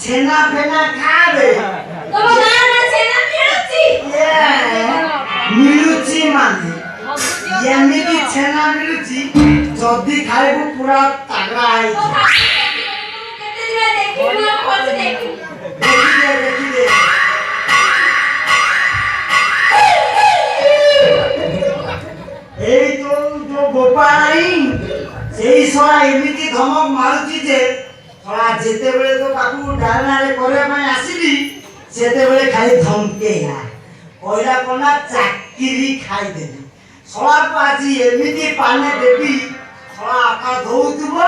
छेना फेना खाबे तम ना छेना मिलुची माने एमिति छेना मिलुची जदी खाइबु पूरा तगड़ा आई केते दिन देखि ना खोज देखि देखि एई तो जो गोपाई सेई सरा एमिति धमक मारुची जे थोड़ा जेते बेले तो काकू डालना रे करे में आसीली सेते बेले खाली धमकेला कोइला कोना चाकिरी खाई देली सला को आजी एमिति पाने देबी सला आका धौतबो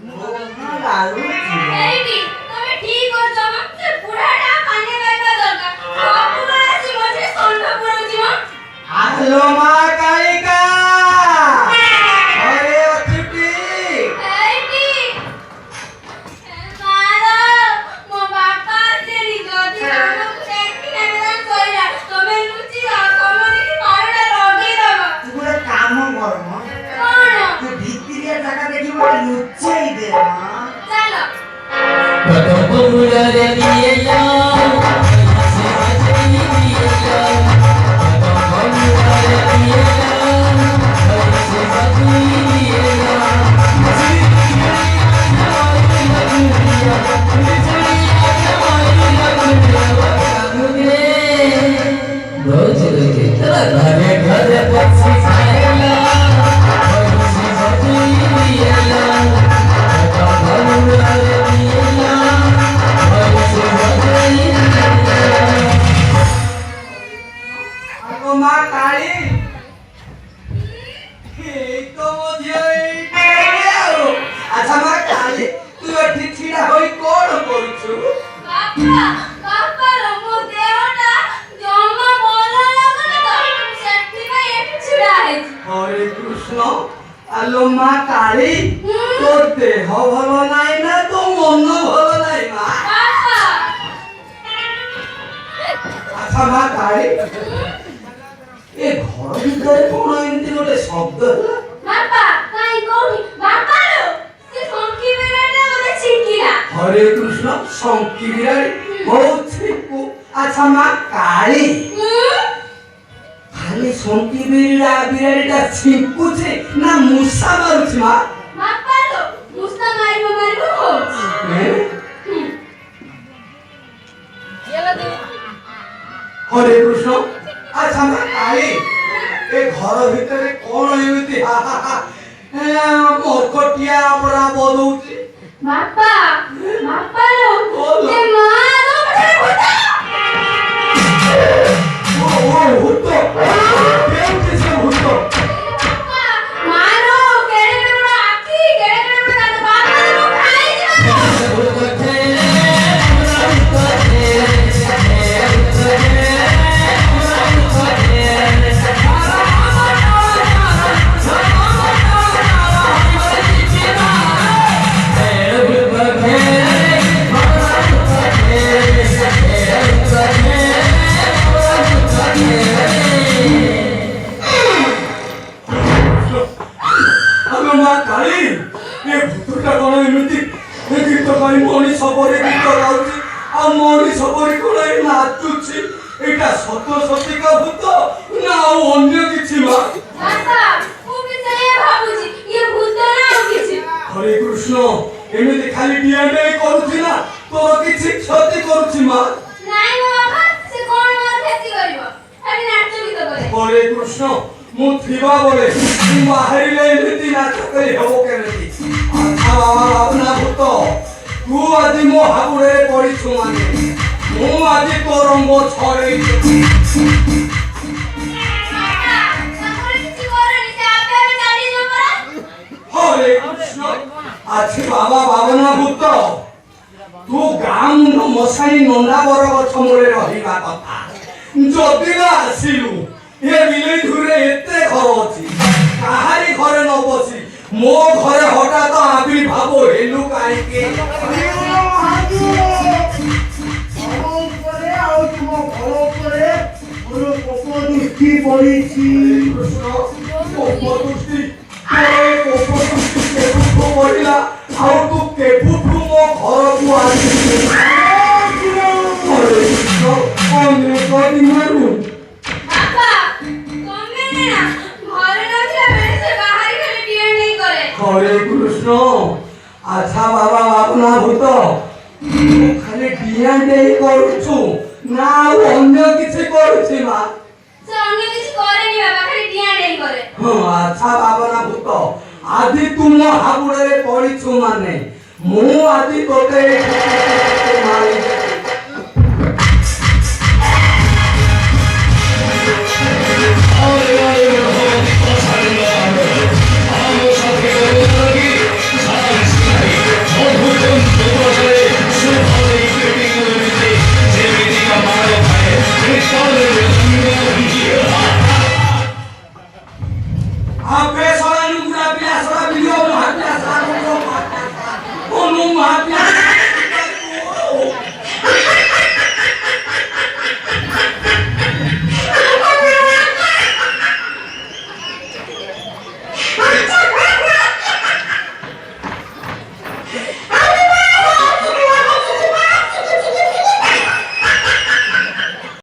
मोना लालू एटी तमे ठीक कर जमा से पुराडा पाने गाइबा दरकार बाबू आसी मजे सोंड पुरो जीवन आलो मा कालिका अरे अतिटी एटी मारो मो बापा तेरी गदी को देखि नेला कोइला तमे लुची आ कमनी मारडा लगे दबा तू गोटे काम कर म कोन तू भितरिया जगह देखि मोर लुचई दे म चलो कटपुररे दियला से दियला कटपुररे दियला से दियला रोज रोज घरे घरे पक्षी खाएला से दियला कटपुररे दियला आगो मा काली हे तो मुझे आरो अच्छा मा काली तू एठी छिड़ा होई कोन करछु बापा बापा मो देहटा जमा बोल लागले तो सेठी में एठी छिड़ा है हरे कृष्ण आलो मा काली तो देह भलो नाइ ना तो मन भलो नाइ मा बापा अच्छा मा काली ए घर ভিতরে কোন এমতি গোটে শব্দ ହେଲା बापा काई कोनी बापा रो से संकी बेरेटा मते छिकिला हरे कृष्ण संकी बिराड़ी बहुत छिकू अच्छा मा काली खाली संकी बिराड़ीटा छिकुছে না মুসা মারুছে মা बापा रो मुस्ता मारी हो हरे कृष्ण अच्छा मा काली ए घर ভিতরে কোন এমতি মরকটিয়া আমরা বলউছি बापा बापा रो बोलो। जे मारो मते भूता ओ भूत केउते से भूत बापा मारो केड़े बड़ा आखी केड़े बड़ा दांत बापा रो खाई जा Hey, ପରି ଗୀତ ଗାଉଛି ଆଉ ମଣିଷ ପରି କଣ ଏଇ ନାଚୁଛି ଏଇଟା ସତ ସତିକା ଭୂତ ନା ଆଉ ଅନ୍ୟ କିଛି ମା ବାପା ମୁଁ ବି ସେଇଆ ଭାବୁଛି ଇଏ ଭୂତ ନା ଆଉ କିଛି ହରେ କୃଷ୍ଣ ଏମିତି ଖାଲି ଡିଆଣ୍ଡେ କରୁଛି ନା ତୋର କିଛି କ୍ଷତି କରୁଛି ମା ନାଇଁ ମୋ ବାପା ସେ କଣ ମୋର କ୍ଷତି କରିବ ଖାଲି ନାଚ ଗୀତ କରେ ହରେ କୃଷ୍ଣ ମୁଁ ଥିବା ବେଳେ ତୁ ବାହାରିଲେ ଏମିତି ନାଚ କରି ହେବ କେମିତି ଆଚ୍ଛା ବାବା ଭାବନା ଭୂତ ତୁ ଆଜି ମୋ ହାବୁଡ଼ରେ ପଡ଼ିଛୁ ମାନେ ମୁଁ ଆଜି ତୋ ରଙ୍ଗ ଛଡ଼େଇ ଦେବି ହରେ କୃଷ୍ଣ ଆଜି ବାବା ଭାବନା ଭୂତ ତୁ ଗାଁ ମୁଣ୍ଡ ମଶାଣି ନଣ୍ଡା ବର ଗଛ ମୂଳେ ରହିବା କଥା ଯଦି ନା ଆସିଲୁ ଏ ବିଲେଇ ଧୁରେ ଏତେ ଘର ଅଛି କାହାରି ଘରେ ନ ବସି ମୋ ଘରେ ହଠାତ୍ ଆବିର୍ଭାବ ହେଲୁ କାହିଁକି ପଡ଼ିଛି କୃଷ୍ଣ କୋପ ଦୃଷ୍ଟି କେବୁଠୁ ପଡ଼ିଲା ଆଉ ତୁ କେବୁଠୁ ମୋ ଘରକୁ ଆସିଲୁ ଅନେକ ଦିନରୁ ବାପା ତମେ ନା ଘରେ ନଥିଲା ବେଳେ ସେ ବାହାରି ଖାଲି ଡିଆଣ୍ଡେ କରେ ହରେ କୃଷ୍ଣ ଆଚ୍ଛା ବାବା ଭାବନା ଭୂତ ତୁ ଖାଲି ଡିଆଣ୍ଡେ କରୁଛୁ ନା ଆଉ ଅନ୍ୟ କିଛି କରୁଛି ମା ସେ ଅନ୍ୟ କିଛି କରେନି ବାପା ଖାଲି ଡିଆଣ୍ଡେ କରେ ହଁ ଆଚ୍ଛା ଭାବନା ଭୂତ ଆଜି ତୁ ମୋ ହାବୁଡ଼ରେ ପଡ଼ିଛୁ ମାନେ ମୁଁ ଆଜି ତୋତେ ମାରିଦେବି Ape soalnya nunggu api asal video mau hati asal mau hati asal